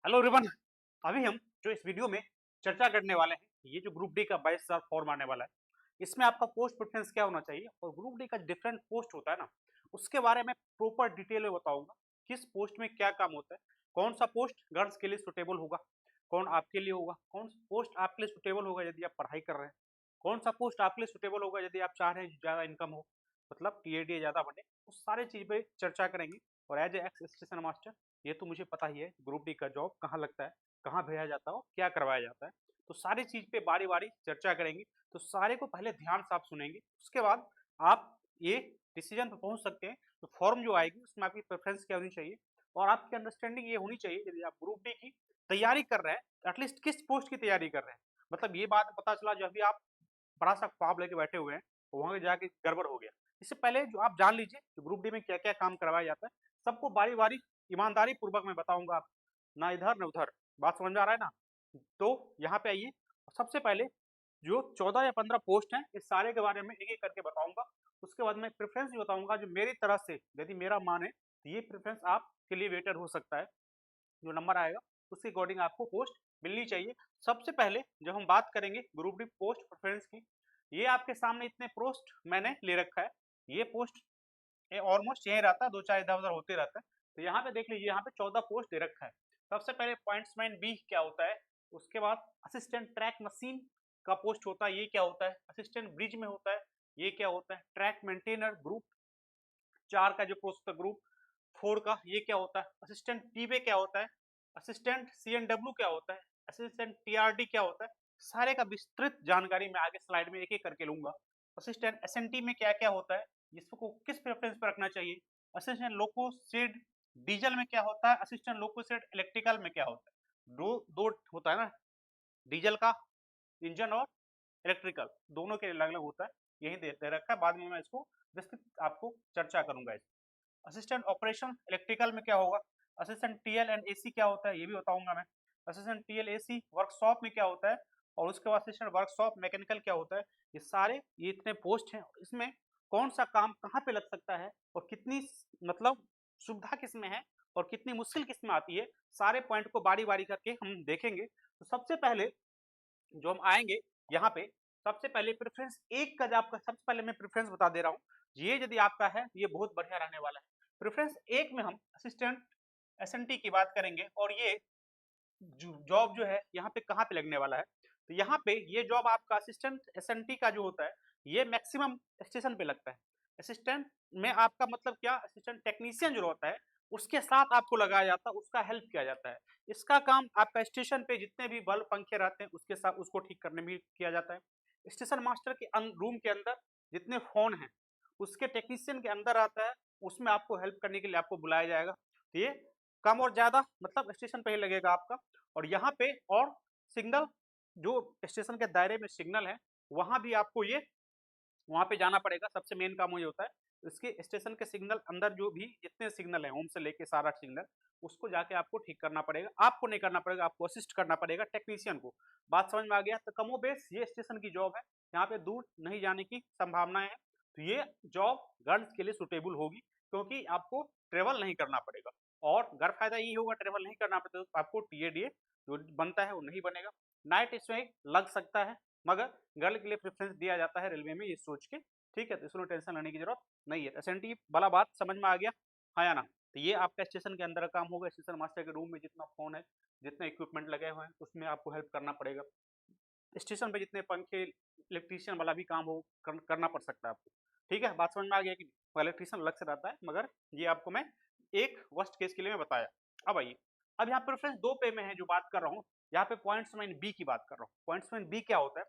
Hello everyone. अभी हम जो इस वीडियो में चर्चा करने वाले हैं, ये जो ग्रुप डी का 22,000 फॉर्म आने वाला है, इसमें आपका पोस्ट प्रेफरेंस क्या होना चाहिए और ग्रुप डी का डिफरेंट पोस्ट होता है ना, उसके बारे में प्रॉपर डिटेल में बताऊंगा। किस पोस्ट में क्या काम होता है, कौन सा पोस्ट गर्ल्स के लिए सुटेबल होगा, कौन आपके लिए होगा, कौन सा पोस्ट आपके लिए सुटेबल होगा यदि आप पढ़ाई कर रहे हैं, कौन सा पोस्ट आपके लिए सुटेबल होगा यदि आप चाह रहे हैं ज़्यादा इनकम हो, मतलब टीएडीए ज़्यादा बने। उस सारी चीज़ पे चर्चा करेंगे। और as a ex station master, ये तो मुझे पता ही है ग्रुप डी का जॉब कहाँ लगता है, कहाँ भेजा जाता है और क्या करवाया जाता है। तो सारी चीज़ पे बारी-बारी चर्चा करेंगे। तो सारे को पहले ध्यान से आप सुनेंगे, उसके बाद आप ये डिसीजन पे पहुँच सकते हैं। तो फॉर्म जो आएगी उसमें आपकी प्रेफ़रेंस क्या होनी चाहिए और आपकी अंडरस्टैंडिंग ये होनी चाहिए यदि आप ग्रुप डी की तैयारी कर रहे हैं, एटलीस्ट किस पोस्ट की तैयारी कर रहे हैं। मतलब ये बात पता चला जो अभी आप बड़ा-सा ख्वाब लेके बैठे हुए हैं, वहाँ जाके गड़बड़ हो गया। इससे पहले जो आप जान लीजिए कि ग्रुप डी में क्या-क्या काम करवाया जाता है, सबको बारी-बारी ईमानदारी पूर्वक मैं बताऊँगा आपको, ना इधर ना उधर। बात समझ में आ रहा है ना? तो यहाँ पे आइए, सबसे पहले जो 14 या 15 पोस्ट हैं, इस सारे के बारे में एक-एक करके बताऊँगा। उसके बाद मैं प्रेफ़रेंस भी बताऊँगा जो मेरी तरफ से यदि मेरा माने, तो ये प्रेफ़रेंस आपके लिए बेटर हो सकता है। जो नंबर आएगा, उसके अकॉर्डिंग आपको पोस्ट मिलनी चाहिए। सबसे पहले जब हम बात करेंगे ग्रुप डी पोस्ट प्रेफ़रेंस की, ये आपके सामने इतने पोस्ट मैंने ले रखा है। ये पोस्ट ये ऑलमोस्ट यही रहता है, 2-4 इधर-उधर होते रहता है। तो यहाँ पे देख लीजिए, यहाँ पे 14 पोस्ट दे रखा है। सबसे पहले पॉइंट्समैन बी क्या होता है, उसके बाद असिस्टेंट ट्रैक मशीन का पोस्ट होता है, ये क्या होता है? असिस्टेंट ब्रिज में होता है, ये क्या होता है? ट्रैक मेंटेनर ग्रुप 4 का जो पोस्ट होता है, ग्रुप 4 का ये क्या होता है? असिस्टेंट टीवे क्या होता है? असिस्टेंट सीएनडब्ल्यू क्या होता है? असिस्टेंट टीआरडी क्या होता है? सारे का विस्तृत जानकारी मैं आगे स्लाइड में एक-एक करके लूँगा। असिस्टेंट एसएनटी में क्या-क्या होता है? इसको किस प्रेफ़रेंस पे रखना चाहिए? असिस्टेंट लोको शेड डीज़ल में क्या होता है? असिस्टेंट लोको शेड इलेक्ट्रिकल में क्या होता है? 2 होता है ना, डीज़ल का इंजन और इलेक्ट्रिकल, दोनों के अलग-अलग होता है। यही दे रखा है, बाद में मैं इसको विस्तृत आपको चर्चा करूँगा। असिस्टेंट ऑपरेशन इलेक्ट्रिकल में क्या होगा? असिस्टेंट टीएल एंड एसी क्या होता है, ये भी बताऊंगा मैं। असिस्टेंट टीएल एसी वर्कशॉप में क्या होता है और उसके बाद असिस्टेंट वर्कशॉप मैकेनिकल क्या होता है। ये इतने पोस्ट हैं, इसमें कौन सा काम कहाँ पे लग सकता है और कितनी मतलब सुविधा किसमें है और कितनी मुश्किल किसमें आती है, सारे पॉइंट को बारी बारी करके हम देखेंगे। तो सबसे पहले जो हम आएँगे यहाँ पे, सबसे पहले प्रेफ़रेंस 1 का जो आपका, सबसे पहले मैं प्रेफ़रेंस बता दे रहा हूँ। ये यदि आपका है, ये बहुत बढ़िया रहने वाला है। प्रेफ़रेंस 1 में हम असिस्टेंट एसएनटी की बात करेंगे और ये जॉब जो है यहाँ पे कहाँ पे लगने वाला है। तो यहाँ पे ये जॉब आपका असिस्टेंट एसएनटी का जो होता है, ये मैक्सिमम स्टेशन पे लगता है। असिस्टेंट में आपका मतलब क्या, असिस्टेंट टेक्नीशियन जो होता है, उसके साथ आपको लगाया जाता है, उसका हेल्प किया जाता है। इसका काम आपका स्टेशन पे जितने भी बल्ब पंखे रहते हैं, उसके साथ उसको ठीक करने में किया जाता है। स्टेशन मास्टर के रूम के अंदर जितने फ़ोन हैं, उसके टेक्नीशियन के अंदर आता है, उसमें आपको हेल्प करने के लिए आपको बुलाया जाएगा। तो ये कम और ज़्यादा मतलब स्टेशन पे ही लगेगा आपका। और यहाँ पे और सिग्नल, जो स्टेशन के दायरे में सिग्नल है, वहाँ भी आपको ये वहाँ पे जाना पड़ेगा। सबसे मेन काम वही होता है। इसके स्टेशन के सिग्नल अंदर जो भी जितने सिग्नल हैं, होम से लेके सारा सिग्नल, उसको जाके आपको ठीक करना पड़ेगा। आपको नहीं करना पड़ेगा, आपको असिस्ट करना पड़ेगा टेक्नीशियन को। बात समझ में आ गया? तो कमोबेश ये स्टेशन की जॉब है। यहाँ पे दूर नहीं जाने की संभावनाएँ हैं। तो ये जॉब गर्ल्स के लिए सूटेबल होगी, क्योंकि आपको ट्रैवल नहीं करना पड़ेगा। और गैर फायदा यही होगा, ट्रैवल नहीं करना पड़ेगा तो आपको टीएडीए जो बनता है वो नहीं बनेगा। नाइट इसमें लग सकता है, मगर गर्ल के लिए प्रेफ़रेंस दिया जाता है रेलवे में, ये सोच के। ठीक है? तो इसमें टेंशन लेने की ज़रूरत नहीं है। एसएनटी वाला बात समझ में आ गया, हाँ या ना? तो ये आपका स्टेशन के अंदर का काम होगा। स्टेशन मास्टर के रूम में जितना फ़ोन है, जितने इक्विपमेंट लगे हुए हैं, उसमें आपको हेल्प करना पड़ेगा। स्टेशन पे जितने पंखे, इलेक्ट्रीशियन वाला भी काम हो करना पड़ सकता है आपको। ठीक है? बात समझ में आ गया कि नहीं? वो इलेक्ट्रीशियन अलग से रहता है, मगर ये आपको मैं एक वर्स्ट केस के लिए मैं बताया। अब आइए, अब यहाँ प्रेफ़रेंस 2 पे मैं है जो बात कर रहा हूँ, यहाँ पे पॉइंट्समैन बी की बात कर रहा हूँ। पॉइंट्समैन बी क्या होता है?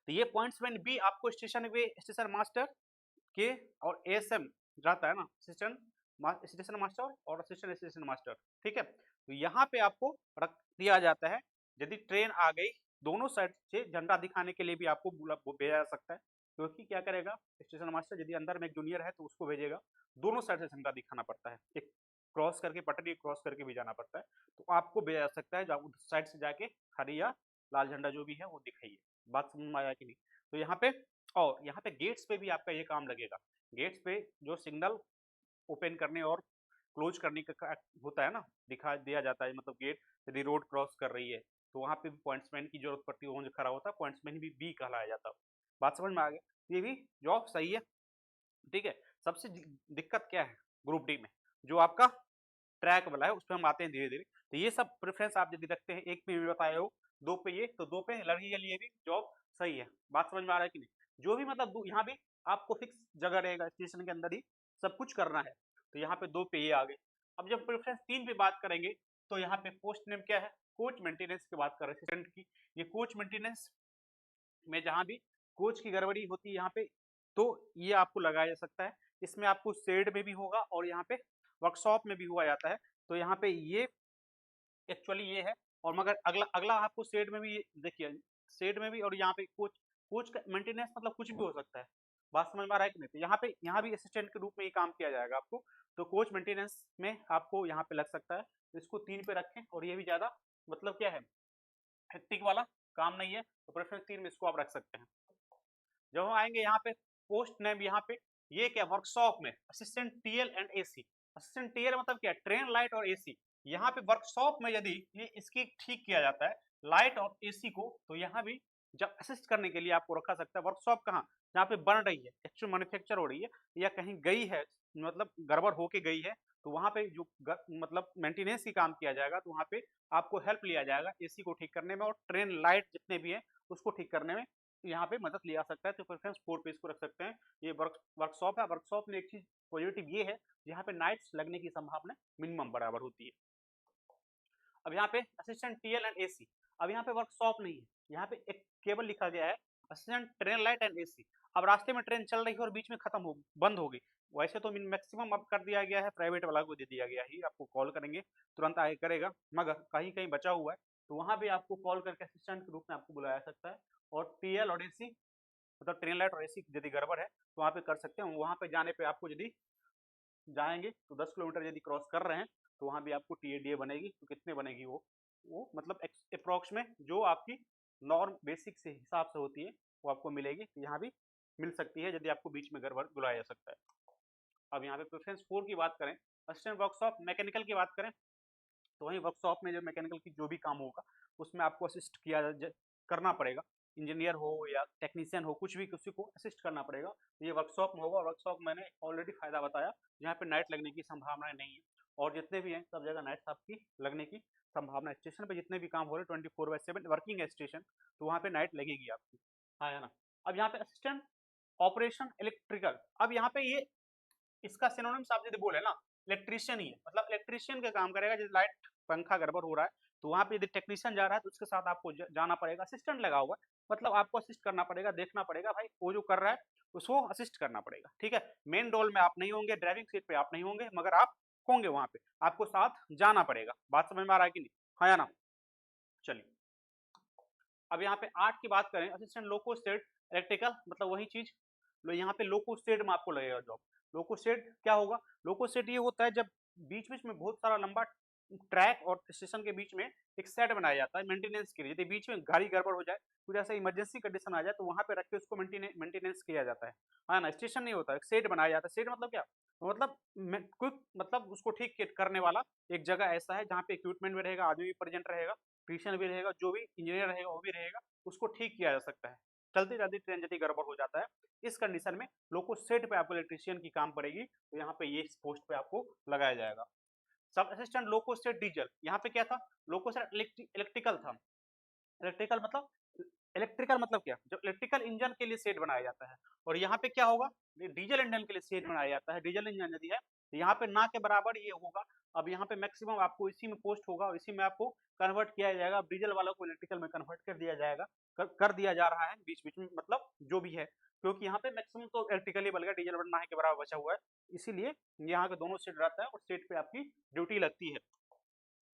तो ये पॉइंट्समैन बी आपको स्टेशन मास्टर के और एएसएम रहता है ना, स्टेशन मास्टर और असिस्टेंट स्टेशन मास्टर, ठीक है? तो यहाँ पे आपको रख दिया जाता है, यदि ट्रेन आ गई, दोनों साइड से झंडा दिखाने के लिए भी आपको भेजा जा सकता है। क्योंकि क्या करेगा स्टेशन मास्टर, यदि अंदर में एक जूनियर है तो उसको भेजेगा, दोनों साइड से झंडा दिखाना पड़ता है। एक क्रॉस करके, पटरी क्रॉस करके भी जाना पड़ता है। तो आपको भेजा जा सकता है, जब उस साइड से जाके हरी या लाल झंडा जो भी है वो दिखाइए। बात समझ में आया कि नहीं? तो यहाँ पे, और यहाँ पे गेट्स पे भी आपका ये काम लगेगा। गेट्स पे जो सिग्नल ओपन करने और क्लोज करने का होता है ना, दिखा दिया जाता है, मतलब गेट यदि रोड क्रॉस कर रही है तो वहाँ पे भी पॉइंट्समैन की जरूरत पड़ती है, वहाँ जो खड़ा होता है पॉइंट्समैन भी बी कहलाया जाता है। बात समझ में आ गई, ये भी जॉब सही है। ठीक है, सबसे दिक्कत क्या है ग्रुप डी में, जो आपका ट्रैक वाला है उस पर हम आते हैं धीरे धीरे। तो ये सब प्रेफरेंस आप यदि रखते हैं, एक पे भी बताए हो, दो पे ये, तो दो पे लड़की के लिए भी जॉब सही है। बात समझ में आ रहा है कि नहीं, जो भी मतलब यहाँ भी आपको फिक्स जगह रहेगा, स्टेशन के अंदर ही सब कुछ करना है। तो यहाँ पे दो पे ये आ गए। अब जब प्रेफरेंस तीन पे बात करेंगे तो यहाँ पे पोस्ट नेम क्या है, कोच मेंटेनेंस की बात कर रहे हैं असिस्टेंट की। ये कोच मेंटेनेंस में जहाँ भी कोच की गड़बड़ी होती है यहाँ पे, तो ये आपको लगाया जा सकता है। इसमें आपको शेड में भी होगा और यहाँ पे वर्कशॉप में भी हुआ जाता है। तो यहाँ पे ये एक्चुअली ये है। और मगर अगला अगला आपको शेड में भी देखिए, शेड में भी, और यहाँ पे कोच कोच का मेंटेनेंस मतलब कुछ भी हो सकता है। बात समझ में आ रहा है कि नहीं, तो यहाँ पे यहाँ भी असिस्टेंट के रूप में ही काम किया जाएगा आपको। तो कोच मेंटेनेंस में आपको यहाँ पे लग सकता है, इसको 3 पे रखें, और ये भी ज्यादा मतलब क्या है, हेक्टिक वाला काम नहीं है, तो प्रेफरेंस 3 में इसको आप रख सकते हैं। जब हम आएंगे यहाँ पे पोस्ट नेम, यहाँ पे ये क्या, वर्कशॉप में assistant TL and AC. Assistant TL मतलब क्या, ट्रेन लाइट और एसी। यहाँ पे वर्कशॉप में यदि ये इसकी ठीक किया जाता है लाइट और एसी को, तो यहाँ भी जब असिस्ट करने के लिए आपको रखा सकता है। वर्कशॉप कहाँ, जहाँ पे बन रही है, एक्चुअल मैन्युफैक्चर हो रही है, या कहीं गई है, मतलब गड़बड़ होके गई है, तो वहाँ पे जो मतलब मेंटेनेंस की काम किया जाएगा, तो वहाँ पे आपको हेल्प लिया जाएगा एसी को ठीक करने में, और ट्रेन लाइट जितने भी है उसको ठीक करने में यहाँ पे मदद लिया सकता है। तो प्रेफरेंस 4 पे इसको रख सकते हैं। ये वर्कशॉप है। वर्कशॉप में एक चीज पॉजिटिव ये है, यहाँ पे नाइट्स लगने की संभावना मिनिमम बराबर होती है। अब यहाँ पे असिस्टेंट टीएल एंड एसी, अब यहाँ पे वर्कशॉप नहीं है, यहाँ पे एक केवल लिखा गया है assistant train light and AC. अब रास्ते में ट्रेन चल रही है और बीच में खत्म हो बंद हो गई, वैसे तो मैक्सिमम अब कर दिया गया है, प्राइवेट वाला को दे दिया गया है, आपको कॉल करेंगे तुरंत आगे करेगा, मगर कहीं कहीं बचा हुआ है तो वहां भी आपको कॉल करके असिस्टेंट के रूप में आपको बुलाया सकता है। और टीएल और एसी मतलब ट्रेन लाइट और एसी यदि गड़बड़ है तो वहाँ पे कर सकते हैं। वहाँ पे जाने पे आपको यदि जाएंगे तो 10 किलोमीटर यदि क्रॉस कर रहे हैं तो वहाँ भी आपको टीएडीए बनेगी। तो कितने बनेगी वो मतलब अप्रोक्स में जो आपकी नॉर्म बेसिक से हिसाब से होती है वो आपको मिलेगी। तो यहाँ भी मिल सकती है यदि आपको बीच में गड़बड़ बुलाया जा सकता है। अब यहाँ पे प्रेफरेंस 4 की बात करें, असिस्टेंट वर्कशॉप मैकेनिकल की बात करें, तो वहीं वर्कशॉप में जो मैकेनिकल की जो भी काम होगा उसमें आपको असिस्ट करना पड़ेगा। इंजीनियर हो या टेक्नीशियन हो, कुछ भी किसी को असिस्ट करना पड़ेगा। तो ये वर्कशॉप में होगा, और वर्कशॉप मैंने ऑलरेडी फायदा बताया, जहाँ पे नाइट लगने की संभावनाएं नहीं है, और जितने भी हैं सब जगह नाइट आपकी लगने की संभावना। स्टेशन पे जितने भी काम हो रहे 24/7 वर्किंग है स्टेशन, तो वहाँ पे नाइट लगेगी आपकी। हाँ है ना। अब यहाँ पे असिस्टेंट ऑपरेशन इलेक्ट्रिकल, अब यहाँ पे ये इसका सिनोनिम्स आप यदि बोले ना, इलेक्ट्रीशियन ही है, मतलब इलेक्ट्रीशियन का काम करेगा। जैसे लाइट पंखा गड़बड़ हो रहा है तो वहाँ पे यदि टेक्नीशियन जा रहा है तो उसके साथ आपको जाना पड़ेगा। असिस्टेंट लगा हुआ है मतलब आपको असिस्ट करना पड़ेगा, देखना पड़ेगा भाई वो जो कर रहा है उसको असिस्ट करना पड़ेगा। ठीक है, मेन रोल में आप नहीं होंगे, ड्राइविंग सीट पे आप नहीं होंगे, मगर आप होंगे वहां पे, आपको साथ जाना पड़ेगा। बात समझ में आ रहा है कि नहीं, हाँ या ना। चलिए अब यहाँ पे 8 की बात करें, असिस्टेंट लोको स्टेट इलेक्ट्रिकल, मतलब वही चीज यहाँ पे लोको स्टेट में आपको लगेगा जॉब। लोको स्टेट क्या होगा, लोको स्टेट ये होता है जब बीच बीच में बहुत सारा लंबा ट्रैक और स्टेशन के बीच में एक सेट बनाया जाता है मेंटेनेंस के लिए। यदि बीच में गाड़ी गड़बड़ हो जाए, कुछ ऐसा इमरजेंसी कंडीशन आ जाए, तो वहां पे रख के उसको मेंटेनेंस किया जाता है। हाँ ना, स्टेशन नहीं होता, एक सेट बनाया जाता है। सेट मतलब क्या, मतलब क्विक मतलब उसको ठीक करने वाला एक जगह ऐसा है जहाँ पे इक्विपमेंट भी रहेगा, आदमी भी प्रेजेंट रहेगा, टेक्नीशियन भी रहेगा, जो भी इंजीनियर रहेगा वो भी रहेगा, उसको ठीक किया जा सकता है। चलती चलती ट्रेन यदि गड़बड़ हो जाता है, इस कंडीशन में लोको सेट पे आपको इलेक्ट्रीशियन की काम पड़ेगी, तो यहाँ पे ये इस पोस्ट पे आपको लगाया जाएगा। सब असिस्टेंट लोको स्टेट डीजल, यहाँ पे क्या था, लोको स्टेट इलेक्ट्रिकल था। इलेक्ट्रिकल मतलब इलेक्ट्रिकल मतलब क्या, जब इलेक्ट्रिकल इंजन के लिए सेट बनाया जाता है, और यहाँ पे क्या होगा, डीजल इंजन के लिए सेट बनाया जाता है। डीजल इंजन यदि है तो यहाँ पे ना के बराबर ये होगा। अब यहाँ पे मैक्सिमम आपको इसी में पोस्ट होगा और इसी में आपको कन्वर्ट किया जाएगा। डीजल वालों को इलेक्ट्रिकल में कन्वर्ट कर दिया जाएगा, कर दिया जा रहा है बीच बीच में, मतलब जो भी है, क्योंकि यहाँ पे मैक्सिमम तो इलेक्ट्रिकल ही बन गया, डीजल बनना है के बराबर बचा हुआ है, इसीलिए यहाँ के दोनों सेट रहता है और सेट पे आपकी ड्यूटी लगती है।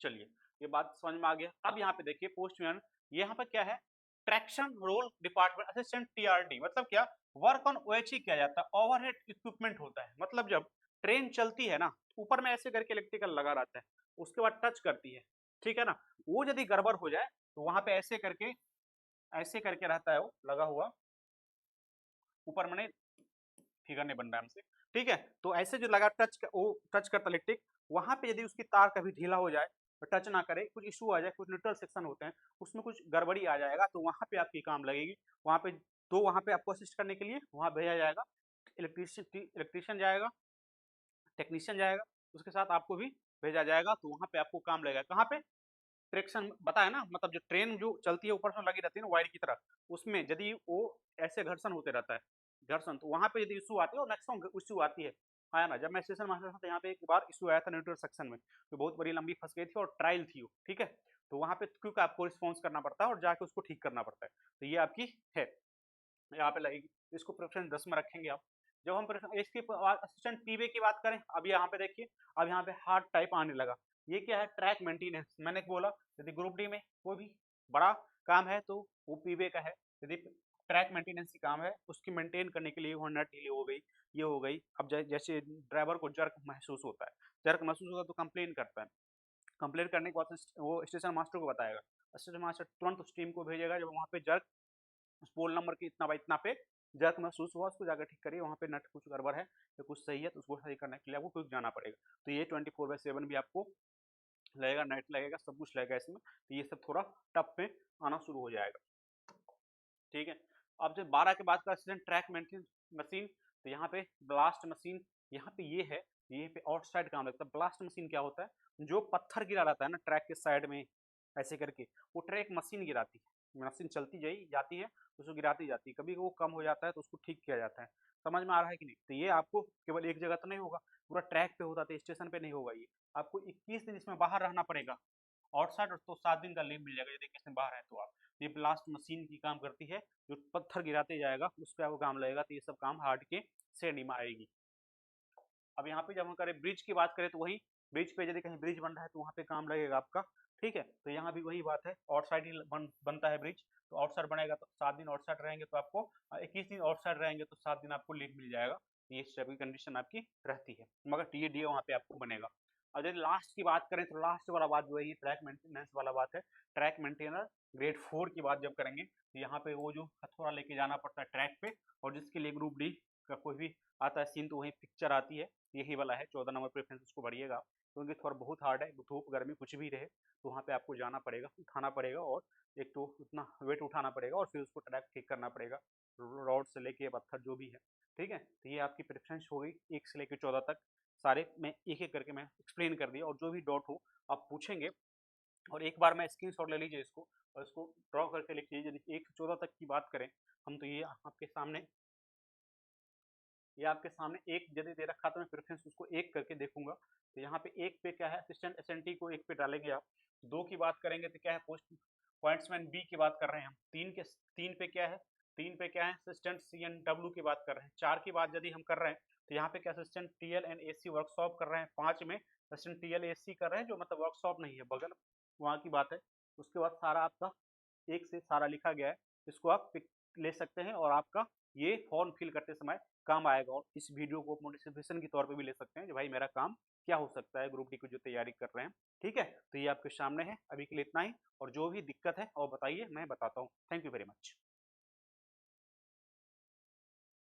चलिए ये बात समझ में आ गया। अब यहाँ पे देखिए पोस्टमैन, यहाँ पे क्या है, traction roll department assistant TRD, मतलब क्या, वर्क ऑन ओएचई किया जाता है, ओवरहेड इक्विपमेंट होता है। मतलब जब ट्रेन चलती है ना, ऊपर में ऐसे करके इलेक्ट्रिकल लगा रहता है, उसके बाद टच करती है, ठीक है ना, वो यदि गड़बड़ हो जाए तो वहां पे ऐसे करके रहता है वो लगा हुआ, ऊपर मैंने फिगर नहीं बन रहा है हमसे, ठीक है, तो ऐसे जो लगा वो टच करता इलेक्ट्रिक, वहाँ पे यदि उसकी तार कभी ढीला हो जाए, टच ना करे, कुछ इश्यू आ जाए, कुछ न्यूट्रल सेक्शन होते हैं, उसमें कुछ गड़बड़ी आ जाएगा, तो वहाँ पे आपकी काम लगेगी। वहाँ पे तो वहाँ पे आपको असिस्ट करने के लिए वहाँ भेजा जाएगा, इलेक्ट्रीशियन जाएगा, टेक्नीशियन जाएगा, उसके साथ आपको भी भेजा जाएगा, तो वहाँ पे आपको काम लगेगा। कहाँ पे? ट्रैक्शन बताया ना, मतलब जो ट्रेन जो चलती है ऊपर से लगी रहती है ना वायर की तरह, उसमें यदि वो ऐसे घर्षण होते रहता है, घर्षण, तो वहाँ पे यदि इशू आती है, और मैक्सिमम इशू आती है। आया ना, जब मैं स्टेशन मास्टर था, तो यहाँ पे एक बार इशू आया था न्यूट्रल सेक्शन में, तो बहुत बड़ी लंबी फंस गई थी, और ट्रायल थी वो, ठीक है। तो वहाँ पे क्योंकि आपको रिस्पॉन्स करना पड़ता है और जाके उसको ठीक करना पड़ता है, तो ये आपकी है, यहाँ पे लगेगी। इसको प्रेफरेंस 10 में रखेंगे आप। जब हम इसके असिस्टेंट पीवे की बात करें, अब यहाँ पे देखिए, अब यहाँ पे हार्ड टाइप आने लगा। ये क्या है? Track maintenance. मैंने बोला यदि ग्रुप डी में कोई भी बड़ा काम है तो वो पीवे का है, यदि ट्रैक मेंटेनेंस की काम है उसकी मेंटेन करने के लिए वो नट ढीली हो गई, ये हो गई। अब जैसे ड्राइवर को जर्क महसूस होता है, जर्क महसूस होता है तो कंप्लेन करता है, कंप्लेन करने के बाद वो स्टेशन मास्टर को बताएगा, स्टेशन मास्टर तुरंत उस टीम को भेजेगा, जब वहाँ पे जर्क उस पोल नंबर के इतना बाई इतना पे जर्क महसूस हुआ, उसको जाकर ठीक करिए। वहाँ पे नट कुछ गड़बड़ है या कुछ सही है, तो उसको सही करने के लिए आपको क्विक जाना पड़ेगा। तो ये 24/7 भी आपको लगेगा, नेट लगेगा, सब कुछ लगेगा इसमें, तो ये सब थोड़ा टफ में आना शुरू हो जाएगा, ठीक है। अब जब 12 के बाद का असिस्टेंट ट्रैक मेंटेन मशीन, तो यहाँ पे ब्लास्ट मशीन, यहाँ पे ये है, ये पे आउटसाइड काम लगता है। ब्लास्ट मशीन क्या होता है? जो पत्थर गिरा रहता है ना ट्रैक के साइड में ऐसे करके, वो ट्रैक मशीन गिराती है, मशीन चलती जाती है, उसको गिराती जाती है, कभी वो कम हो जाता है तो उसको ठीक किया जाता है। समझ में आ रहा है कि नहीं? तो ये आपको केवल एक जगह तो नहीं होगा, पूरा ट्रैक पे होता है, स्टेशन पे नहीं होगा ये। आपको 21 दिन इसमें बाहर रहना पड़ेगा, आउटसाइड, और तो 7 दिन का लीव मिल जाएगा यदि किसी दिन बाहर है तो आप। ये ब्लास्ट मशीन की काम करती है, जो पत्थर गिराते जाएगा उस पर आपको काम लगेगा, तो ये सब काम हार्ड के श्रेणी में आएगी। अब यहाँ पे जब हम करें ब्रिज की बात करें, तो वही ब्रिज पे यदि कहीं ब्रिज बन रहा है तो वहाँ पे काम लगेगा आपका, ठीक है। तो यहाँ भी वही बात है, आउटसाइड ही बनता है ब्रिज, तो आउटसाइड बनेगा, तो 7 दिन आउटसाइड रहेंगे तो आपको 21 दिन आउटसाइड रहेंगे तो 7 दिन आपको लीव मिल जाएगा। ये सभी कंडीशन आपकी रहती है, मगर टीएडीए वहाँ पे आपको बनेगा। और यदि लास्ट की बात करें, तो लास्ट वाला बात जो है ये ट्रैक मेंटेनेंस वाला बात है। ट्रैक मेंटेनर ग्रेड 4 की बात जब करेंगे, तो यहाँ पे वो जो हथौड़ा लेके जाना पड़ता है ट्रैक पे, और जिसके लिए ग्रुप डी का कोई भी आता है सीन, तो वही पिक्चर आती है, यही वाला है 14 नंबर प्रेफरेंस, उसको बढ़िएगा, क्योंकि थोड़ा बहुत हार्ड है, धूप गर्मी कुछ भी रहे तो वहाँ पे आपको जाना पड़ेगा, उठाना पड़ेगा, और एक तो उतना वेट उठाना पड़ेगा, और फिर उसको ट्रैक ठीक करना पड़ेगा, रॉड से लेके पत्थर जो भी है, ठीक है। तो ये आपकी प्रेफरेंस हो गई 1 से लेकर 14 तक, सारे मैं एक एक करके मैं एक्सप्लेन कर दिया, और जो भी डाउट हो आप पूछेंगे। और एक बार मैं स्क्रीनशॉट ले लीजिए इसको, और इसको ड्रॉ करके लिख लीजिए। यदि 1 से 14 तक की बात करें हम, तो ये आपके सामने, ये आपके सामने एक यदि दे रखा, तो मैं प्रेफरेंस उसको एक करके देखूंगा। तो यहाँ पे एक पे क्या है, असिस्टेंट एसएनटी को एक पे डालेंगे आप। 2 की बात करेंगे तो क्या है, पोस्ट पॉइंट्समैन बी की बात कर रहे हैं हम। 3 पे क्या है, 3 पे क्या है, असिस्टेंट सीएनडब्ल्यू की बात कर रहे हैं। 4 की बात यदि हम कर रहे हैं, तो यहाँ पे क्या, assistant TL and AC workshop कर रहे हैं। 5 में असिस्टेंट टीएल एसी कर रहे हैं, जो मतलब वर्कशॉप नहीं है, बगल वहाँ की बात है। उसके बाद सारा आपका एक से सारा लिखा गया है, इसको आप पिक ले सकते हैं, और आपका ये फॉर्म फिल करते समय काम आएगा। और इस वीडियो को मोटिवेशन के तौर पे भी ले सकते हैं कि भाई मेरा काम क्या हो सकता है ग्रुप डी की जो तैयारी कर रहे हैं, ठीक है। तो ये आपके सामने है, अभी के लिए इतना ही, और जो भी दिक्कत है और बताइए, मैं बताता हूँ। Thank you very much.